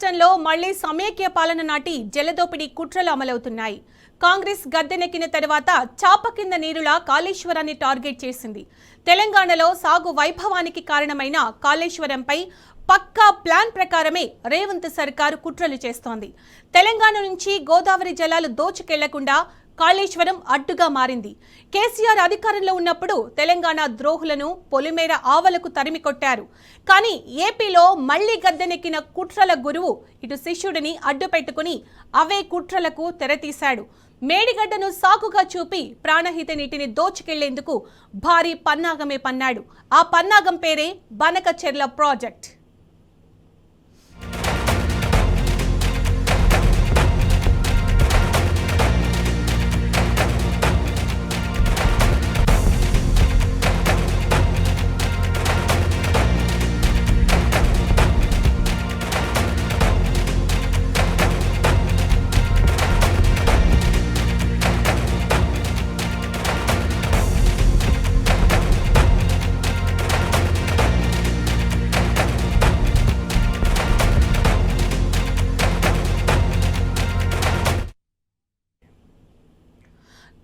రాష్ట్రంలో మళ్లీ సమైక్య పాలన నాటి జలదోపిడీ కుట్రలు అమలవుతున్నాయి. కాంగ్రెస్ గద్దెనెక్కిన తర్వాత చాప కింద నీరులా కాళేశ్వరాన్ని టార్గెట్ చేసింది. తెలంగాణలో సాగు వైభవానికి కారణమైన కాళేశ్వరంపై పక్కా ప్లాన్ ప్రకారమే రేవంత్ సర్కారు కుట్రలు చేస్తోంది. తెలంగాణ నుంచి గోదావరి జలాలు దోచుకెళ్లకుండా కాళేశ్వరం అడ్డుగా మారింది. కేసీఆర్ అధికారంలో ఉన్నప్పుడు తెలంగాణ ద్రోహులను పొలిమేర ఆవలకు తరిమి కొట్టారు. కానీ ఏపీలో మళ్లీ గద్దెనెక్కిన కుట్రల గురువు ఇటు శిష్యుడిని అడ్డు పెట్టుకుని అవే కుట్రలకు తెరతీశాడు. మేడిగడ్డను సాకుగా చూపి ప్రాణహిత నీటిని దోచుకెళ్లేందుకు భారీ పన్నాగమే పన్నాడు. ఆ పన్నాగం పేరే బనకచెర్ల ప్రాజెక్ట్.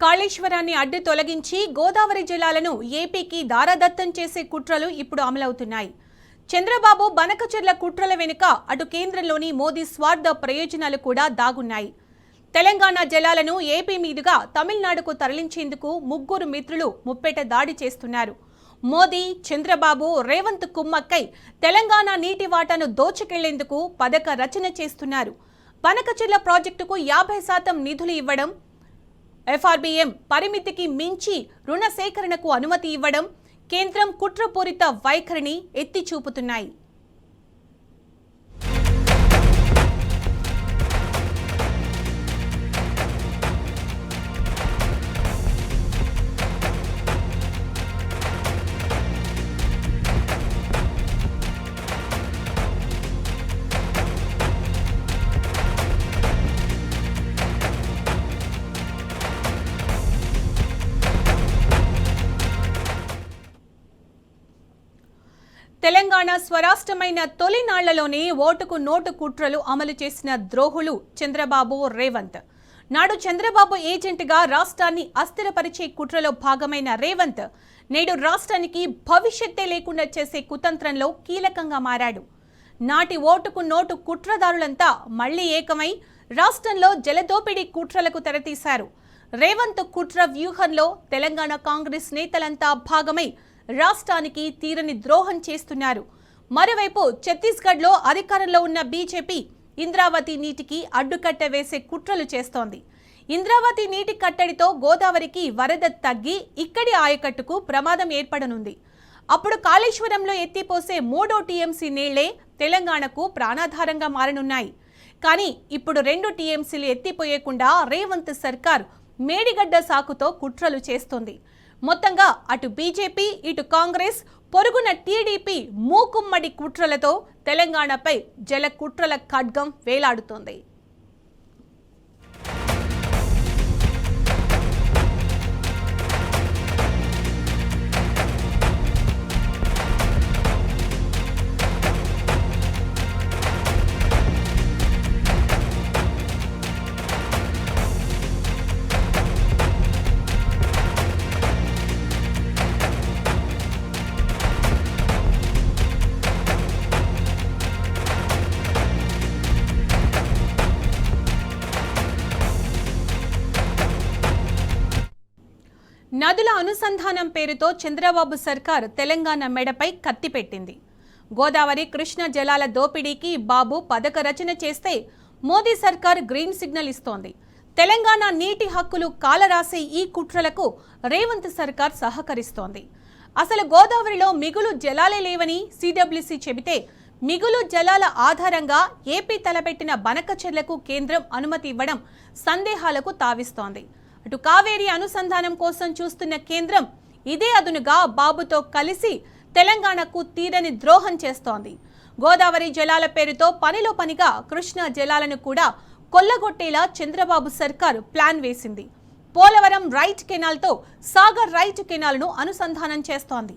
కాళేశ్వరాన్ని అడ్డు తొలగించి గోదావరి జలాలను ఏపీకి దారదత్తం చేసే కుట్రలు ఇప్పుడు అమలవుతున్నాయి. చంద్రబాబు బనకచెర్ల కుట్రల వెనుక అటు కేంద్రంలోని మోదీ స్వార్థ ప్రయోజనాలు కూడా దాగున్నాయి. తెలంగాణ జలాలను ఏపీ మీదుగా తమిళనాడుకు తరలించేందుకు ముగ్గురు మిత్రులు ముప్పెట దాడి చేస్తున్నారు. మోదీ, చంద్రబాబు, రేవంత్ కుమ్మక్కై తెలంగాణ నీటి వాటాను దోచుకెళ్లేందుకు పథక రచన చేస్తున్నారు. బనకచెర్ల ప్రాజెక్టుకు 50% నిధులు ఇవ్వడం, ఎఫ్ఆర్బిఎం పరిమితికి మించి రుణ సేకరణకు అనుమతి ఇవ్వడం కేంద్రం కుట్రపూరిత వైఖరిని ఎత్తి చూపుతున్నాయి. తెలంగాణ స్వరాష్ట్రమైన తొలి నాళ్లలోనే ఓటుకు నోటు కుట్రలు అమలు చేసిన ద్రోహులు చంద్రబాబు, రేవంత్. నాడు చంద్రబాబు ఏజెంట్గా రాష్ట్రాన్ని అస్థిరపరిచే కుట్రలో భాగమైన రేవంత్ నేడు రాష్ట్రానికి భవిష్యత్తే లేకుండా చేసే కుతంత్రంలో కీలకంగా మారాడు. నాటి ఓటుకు నోటు కుట్రదారులంతా మళ్లీ ఏకమై రాష్ట్రంలో జలదోపిడీ కుట్రలకు తెరతీశారు. రేవంత్ కుట్ర వ్యూహంలో తెలంగాణ కాంగ్రెస్ నేతలంతా భాగమై రాష్ట్రానికి తీరని ద్రోహం చేస్తున్నారు. మరోవైపు ఛత్తీస్గఢ్లో అధికారంలో ఉన్న బీజేపీ ఇంద్రావతి నీటికి అడ్డుకట్ట వేసే కుట్రలు చేస్తోంది. ఇంద్రావతి నీటి కట్టడితో గోదావరికి వరద తగ్గి ఇక్కడి ఆయకట్టుకు ప్రమాదం ఏర్పడనుంది. అప్పుడు కాళేశ్వరంలో ఎత్తిపోసే 3వ టీఎంసీ నీళ్లే తెలంగాణకు ప్రాణాధారంగా మారనున్నాయి. కానీ ఇప్పుడు 2 టీఎంసీలు ఎత్తిపోయకుండా రేవంత్ సర్కార్ మేడిగడ్డ సాకుతో కుట్రలు చేస్తోంది. మొత్తంగా అటు బీజేపీ, ఇటు కాంగ్రెస్, పొరుగున టీడీపీ మూకుమ్మడి కుట్రలతో తెలంగాణపై జల కుట్రల ఖడ్గం వేలాడుతోంది. నదుల అనుసంధానం పేరుతో చంద్రబాబు సర్కార్ తెలంగాణ మెడపై కత్తి పెట్టింది. గోదావరి, కృష్ణ జలాల దోపిడీకి బాబు పథక రచన చేస్తే మోదీ సర్కార్ గ్రీన్ సిగ్నల్ ఇస్తోంది. తెలంగాణ నీటి హక్కులు కాలరాసే ఈ కుట్రలకు రేవంత్ సర్కార్ సహకరిస్తోంది. అసలు గోదావరిలో మిగులు జలాలే లేవని సిడబ్ల్యూసీ చెబితే మిగులు జలాల ఆధారంగా ఏపీ తలపెట్టిన బనకచెర్లకు కేంద్రం అనుమతి ఇవ్వడం సందేహాలకు తావిస్తోంది. అటు కావేరీ అనుసంధానం కోసం చూస్తున్న కేంద్రం ఇదే అదునుగా బాబుతో కలిసి తెలంగాణకు తీరని ద్రోహం చేస్తోంది. గోదావరి జలాల పేరుతో పనిలో పనిగా కృష్ణా జలాలను కూడా కొల్లగొట్టేలా చంద్రబాబు సర్కారు ప్లాన్ వేసింది. పోలవరం రైట్ కెనాల్తో సాగర్ రైట్ కెనాల్ను అనుసంధానం చేస్తోంది.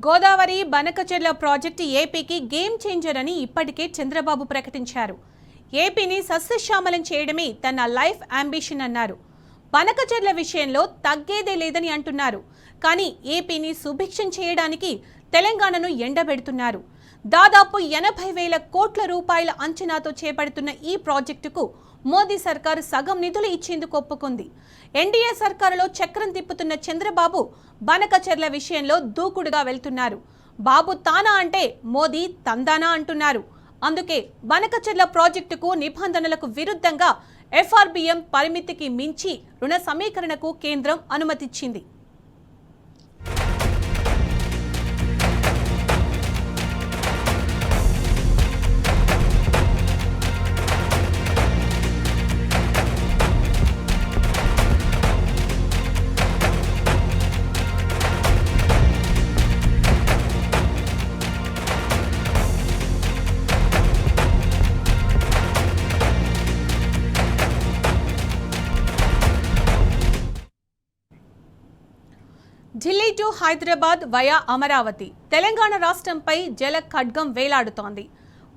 గోదావరి బనకచెర్ల ప్రాజెక్టు ఏపీకి గేమ్ చేంజర్ అని ఇప్పటికే చంద్రబాబు ప్రకటించారు. ఏపీని సస్యశ్యామలం చేయడమే తన లైఫ్ అంబిషన్ అన్నారు. బనకచెర్ల విషయంలో తగ్గేదే లేదని అంటున్నారు. కానీ ఏపీని సుభిక్షం చేయడానికి తెలంగాణను ఎండబెడుతున్నారు. దాదాపు 80,000 కోట్ల రూపాయల అంచనాతో చేపడుతున్న ఈ ప్రాజెక్టుకు మోదీ సర్కారు సగం నిధులు ఇచ్చేందుకు ఒప్పుకుంది. ఎన్డీఏ సర్కారులో చక్రం తిప్పుతున్న చంద్రబాబు బనకచెర్ల విషయంలో దూకుడుగా వెళ్తున్నారు. బాబు తానా అంటే మోదీ తందానా అంటున్నారు. అందుకే బనకచెర్ల ప్రాజెక్టుకు నిబంధనలకు విరుద్ధంగా ఎఫ్ఆర్బిఎం పరిమితికి మించి రుణ సమీకరణకు కేంద్రం అనుమతిచ్చింది. ఢిల్లీ టు హైదరాబాద్ వయా అమరావతి తెలంగాణ రాష్ట్రంపై జల ఖడ్గం వేలాడుతోంది.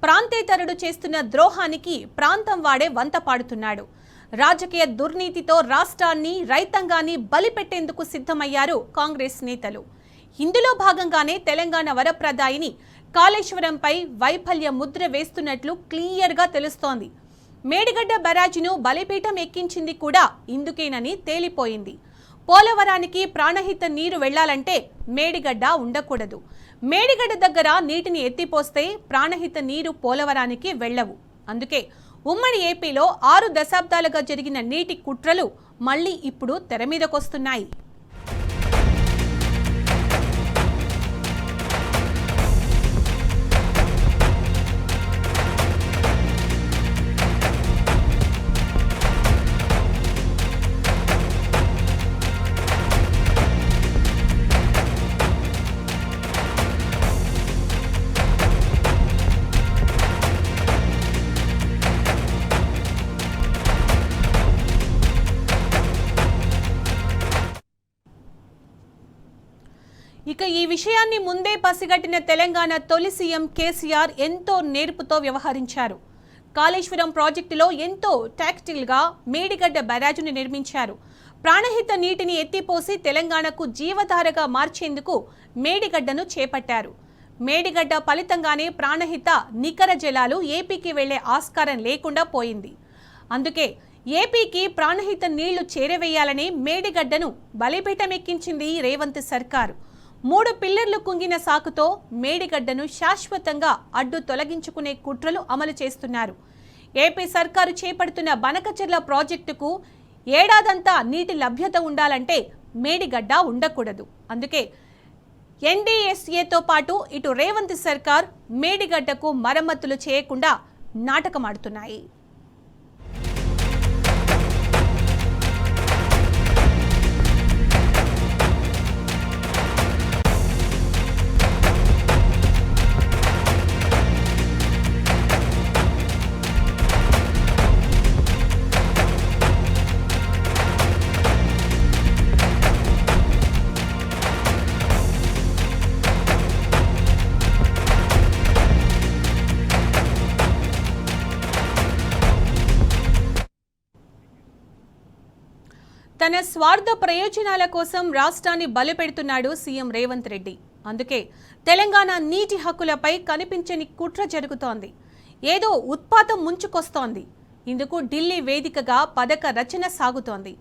ప్రాంతేతరుడు చేస్తున్న ద్రోహానికి ప్రాంతం వాడే వంత పాడుతున్నాడు. రాజకీయ దుర్నీతితో రాష్ట్రాన్ని రైతాంగాన్ని బలిపెట్టేందుకు సిద్ధమయ్యారు కాంగ్రెస్ నేతలు. ఇందులో భాగంగానే తెలంగాణ వరప్రదాయిని కాళేశ్వరంపై వైఫల్య ముద్ర వేస్తున్నట్లు క్లియర్గా తెలుస్తోంది. మేడిగడ్డ బరాజును బలిపీఠం ఎక్కించింది కూడా ఇందుకేనని తేలిపోయింది. పోలవరానికి ప్రాణహిత నీరు వెళ్లాలంటే మేడిగడ్డ ఉండకూడదు. మేడిగడ్డ దగ్గర నీటిని ఎత్తిపోస్తే ప్రాణహిత నీరు పోలవరానికి వెళ్లవు. అందుకే ఉమ్మడి ఏపీలో 6 దశాబ్దాలుగా జరిగిన నీటి కుట్రలు మళ్లీ ఇప్పుడు తెరమీదకొస్తున్నాయి. ఇక ఈ విషయాన్ని ముందే పసిగట్టిన తెలంగాణ తొలి సీఎం కేసీఆర్ ఎంతో నేర్పుతో వ్యవహరించారు. కాళేశ్వరం ప్రాజెక్టులో ఎంతో టాక్టికల్గా మేడిగడ్డ బ్యారేజ్ని నిర్మించారు. ప్రాణహిత నీటిని ఎత్తిపోసి తెలంగాణకు జీవధారగా మార్చేందుకు మేడిగడ్డను చేపట్టారు. మేడిగడ్డ ఫలితంగానే ప్రాణహిత నికర జలాలు ఏపీకి వెళ్లే ఆస్కారం లేకుండా పోయింది. అందుకే ఏపీకి ప్రాణహిత నీళ్లు చేరవేయాలని మేడిగడ్డను బలిపీఠమెక్కించింది రేవంత్ సర్కారు. 3 పిల్లర్లు కుంగిన సాకుతో మేడిగడ్డను శాశ్వతంగా అడ్డు తొలగించుకునే కుట్రలు అమలు చేస్తున్నారు. ఏపీ సర్కారు చేపడుతున్న బనకచెర్ల ప్రాజెక్టుకు ఏడాదంతా నీటి లభ్యత ఉండాలంటే మేడిగడ్డ ఉండకూడదు. అందుకే ఎన్డీఎస్ఏతో పాటు ఇటు రేవంత్ సర్కార్ మేడిగడ్డకు మరమ్మతులు చేయకుండా నాటకమాడుతున్నాయి. తన స్వార్థ ప్రయోజనాల కోసం రాష్ట్రాన్ని బలిపెడుతున్నాడు సీఎం రేవంత్ రెడ్డి. అందుకే తెలంగాణ నీటి హక్కులపై కనిపించని కుట్ర జరుగుతోంది. ఏదో ఉత్పాతం ముంచుకొస్తోంది. ఇందుకు ఢిల్లీ వేదికగా పథక రచన సాగుతోంది.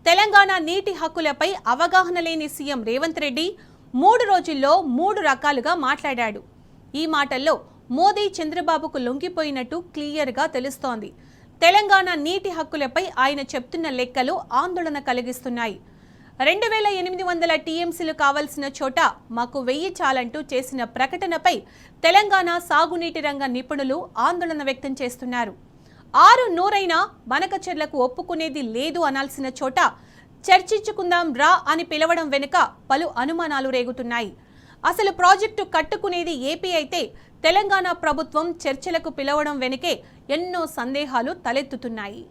తెలంగాణ నీటి హక్కులపై అవగాహన లేని సీఎం రేవంత్ రెడ్డి 3 రోజుల్లో 3 రకాలుగా మాట్లాడాడు. ఈ మాటల్లో మోదీ చంద్రబాబుకు లొంగిపోయినట్టు క్లియర్గా తెలుస్తోంది. తెలంగాణ నీటి హక్కులపై ఆయన చెప్తున్న లెక్కలు ఆందోళన కలిగిస్తున్నాయి. 2800 టీఎంసీలు కావాల్సిన చోట మాకు 1000 చాలంటూ చేసిన ప్రకటనపై తెలంగాణ సాగునీటి రంగ నిపుణులు ఆందోళన వ్యక్తం చేస్తున్నారు. 6 నూరైనా బనకచెర్లకు ఒప్పుకునేది లేదు అనాల్సిన చోట చర్చించుకుందాం రా అని పిలవడం వెనుక పలు అనుమానాలు రేగుతున్నాయి. అసలు ప్రాజెక్టు కట్టుకునేది ఏపీ అయితే తెలంగాణ ప్రభుత్వం చర్చలకు పిలవడం వెనుకే ఎన్నో సందేహాలు తలెత్తుతున్నాయి.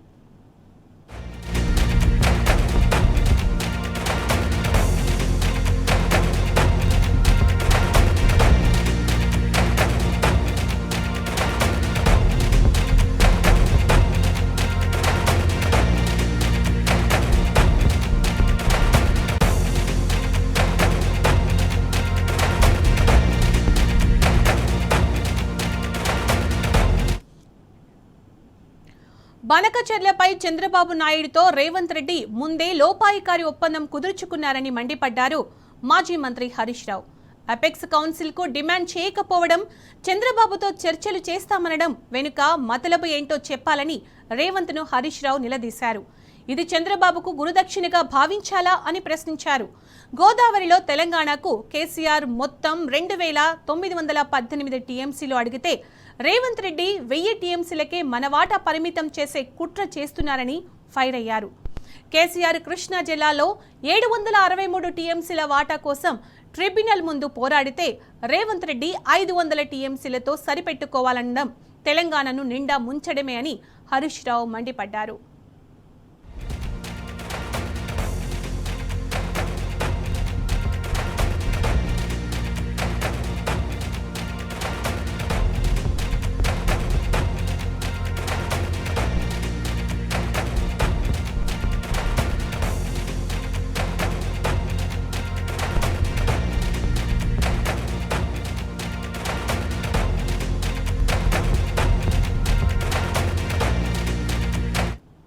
బనకచెర్లపై చంద్రబాబు నాయుడుతో రేవంత్ రెడ్డి ముందే లోపాయికారి ఒప్పందం కుదుర్చుకున్నారని మండిపడ్డారు మాజీ మంత్రి హరీష్ రావు. అపెక్స్ కౌన్సిల్కు డిమాండ్ చేయకపోవడం, చంద్రబాబుతో చర్చలు చేస్తామనడం వెనుక మతలబు ఏంటో చెప్పాలని రేవంత్ను హరీష్ రావు నిలదీశారు. ఇది చంద్రబాబుకు గురుదక్షిణగా భావించాలా అని ప్రశ్నించారు. గోదావరిలో తెలంగాణకు కేసీఆర్ మొత్తం 2,918 టీఎంసీలు అడిగితే రేవంత్ రెడ్డి 1000 టీఎంసీలకే మన వాటా పరిమితం చేసే కుట్ర చేస్తున్నారని ఫైర్ అయ్యారు. కేసీఆర్ కృష్ణా జిల్లాలో 763 టీఎంసీల వాటా కోసం ట్రిబ్యునల్ ముందు పోరాడితే రేవంత్ రెడ్డి 500 టీఎంసీలతో సరిపెట్టుకోవాలనడం తెలంగాణను నిండా ముంచడమే అని హరీష్ రావు మండిపడ్డారు.